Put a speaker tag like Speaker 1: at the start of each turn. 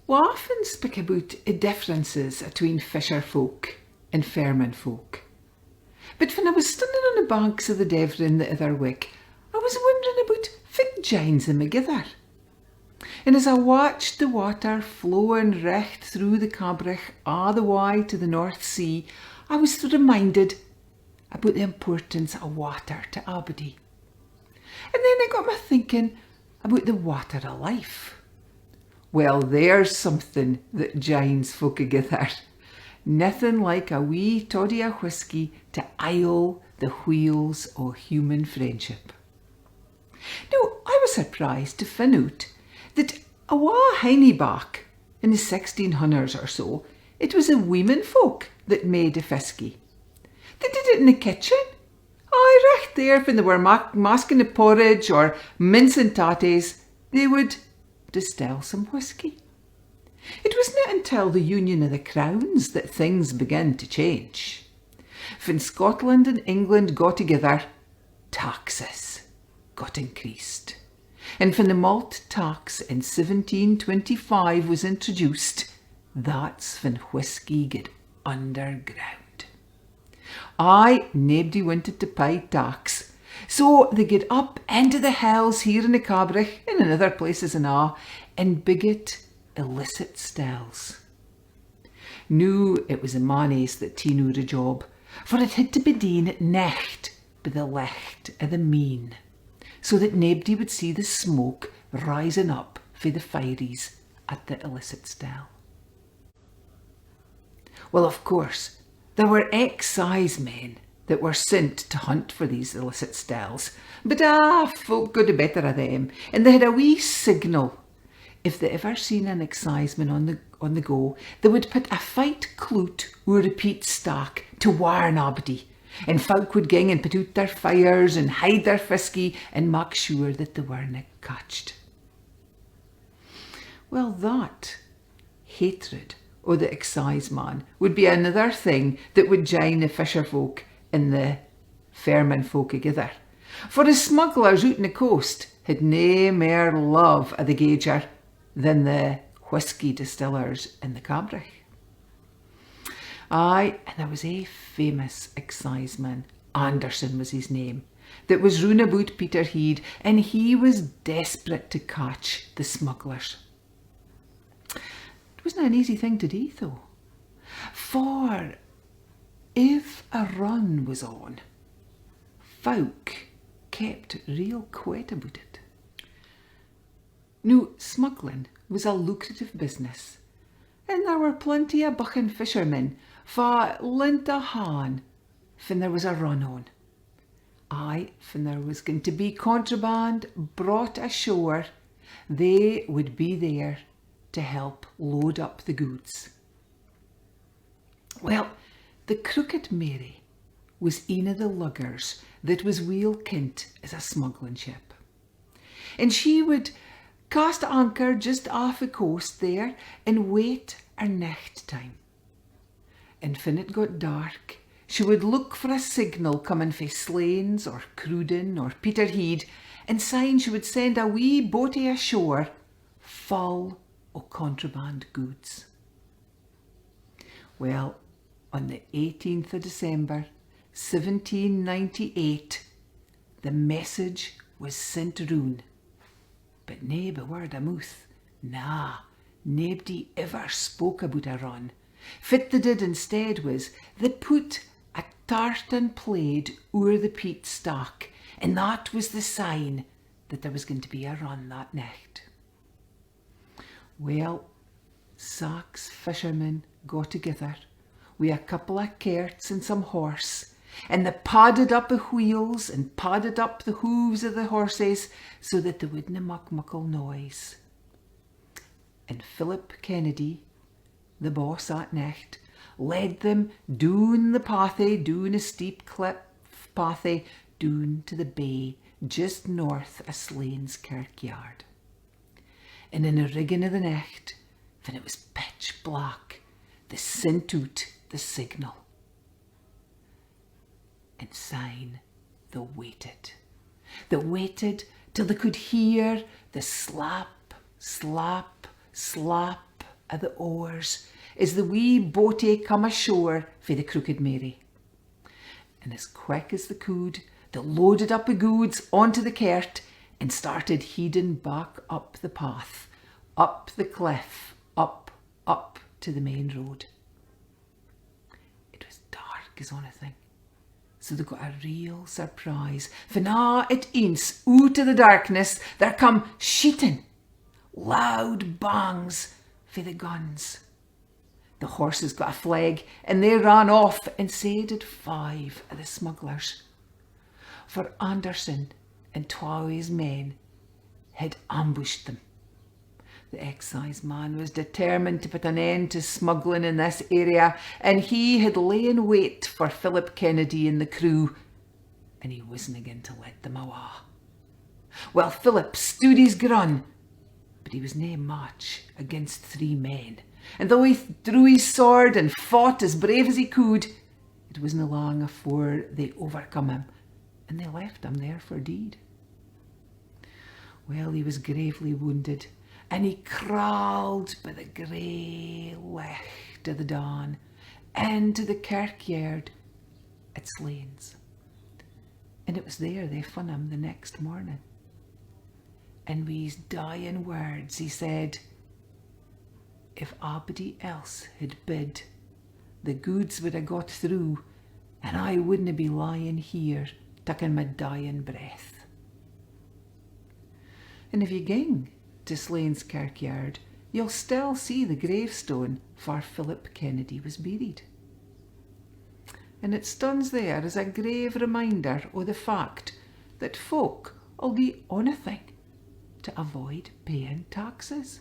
Speaker 1: We often speak about differences between fisher folk and fairman folk. But when I was standing on the banks of the Devon the other week, I was wondering about fig joins them together. And as I watched the water flowing recht through the Cabrach all the way to the North Sea, I was reminded about the importance of water to Aberdeen. And then I got me thinking about the water of life. Well, there's something that joins folk together. Nothing like a wee toddy of whisky to oil the wheels of human friendship. Now, I was surprised to find out that a while back, in the 1600s or so, it was the women folk that made the whisky. They did it in the kitchen. Aye, right there when they were masking the porridge or mincing tatties, they would distill some whisky. It was not until the Union of the Crowns that things began to change. When Scotland and England got together, taxes got increased. And when the malt tax in 1725 was introduced, that's when whisky got underground. Aye, nobody wanted to pay tax. So they get up into the hills here in the Cabrach and in other places and all, and bigot illicit stills. Now it was the mannies that knew the job, for it had to be done at night by the light of the moon, so that nobody would see the smoke rising up for the fires at the illicit still. Well, of course, there were excise men that were sent to hunt for these illicit stills, but folk got the better of them, and they had a wee signal. If they ever seen an exciseman on the go, they would put a fight clout o'er the peat stack to warn Aberdeen, and folk would gang and put out their fires and hide their whisky and make sure that they weren't catched. Well, that hatred o' the exciseman would be another thing that would join the fisher folk and the fairman folk together. For the smugglers out on the coast had nae more love of the gauger than the whisky distillers in the Cabrach. Aye, and there was a famous exciseman, Anderson was his name, that was round about Peterhead, and he was desperate to catch the smugglers. It wasn't an easy thing to do, though, for if a run was on, folk kept real quiet about it. Now, smuggling was a lucrative business, and there were plenty of buchan fishermen for lent a hand when there was a run on. Aye, when there was going to be contraband brought ashore, they would be there to help load up the goods. Well, the Crooked Mary was ane of the luggers that was weel kent as a smuggling ship. And she would cast anchor just off the coast there and wait her night time. And when it got dark, she would look for a signal coming fae Slains or Cruden or Peterhead, and syne she would send a wee boatie ashore full o' contraband goods. Well, on the 18th of December, 1798, the message was sent round. But nae a word of mouth. Nah, nobody ever spoke about a run. Fit they did instead was, they put a tartan plaid o'er the peat stack, and that was the sign that there was going to be a run that night. Well, Sax fishermen got together with a couple of carts and some horse, and they padded up the wheels and padded up the hooves of the horses so that they wouldna make muckle noise. And Philip Kennedy, the boss that night, led them down the pathy, down a steep cliff pathy, down to the bay just north of Slains Kirkyard. And in the rigging of the night, when it was pitch black, they sent out the signal. And syne they waited. They waited till they could hear the slap, slap, slap of the oars as the wee boatie come ashore for the Crooked Mary. And as quick as they could, they loaded up the goods onto the cart and started heading back up the path, up the cliff, up to the main road. It was dark as onything, so they got a real surprise. For now at ance, out of the darkness, there come shooting, loud bangs for the guns. The horses got a flag and they ran off, and sae did 5 of the smugglers. For Anderson and 2 his men had ambushed them. The excise man was determined to put an end to smuggling in this area, and he had lain wait for Philip Kennedy and the crew, and he wasn't going to let them awa. Well, Philip stood his ground, but he was nae match against 3 men, and though he drew his sword and fought as brave as he could, it wasn't long afore they overcome him, and they left him there for deed. Well, he was gravely wounded, and he crawled by the grey licht of the dawn into the kirkyard at Slains. And it was there they found him the next morning. And with his dying words he said, if abody else had bid, the goods would have got through, and I wouldn't be lying here taking my dying breath. And if you ging to Slains kirkyard, you'll still see the gravestone where Philip Kennedy was buried. And it stands there as a grave reminder of the fact that folk will do onything to avoid paying taxes.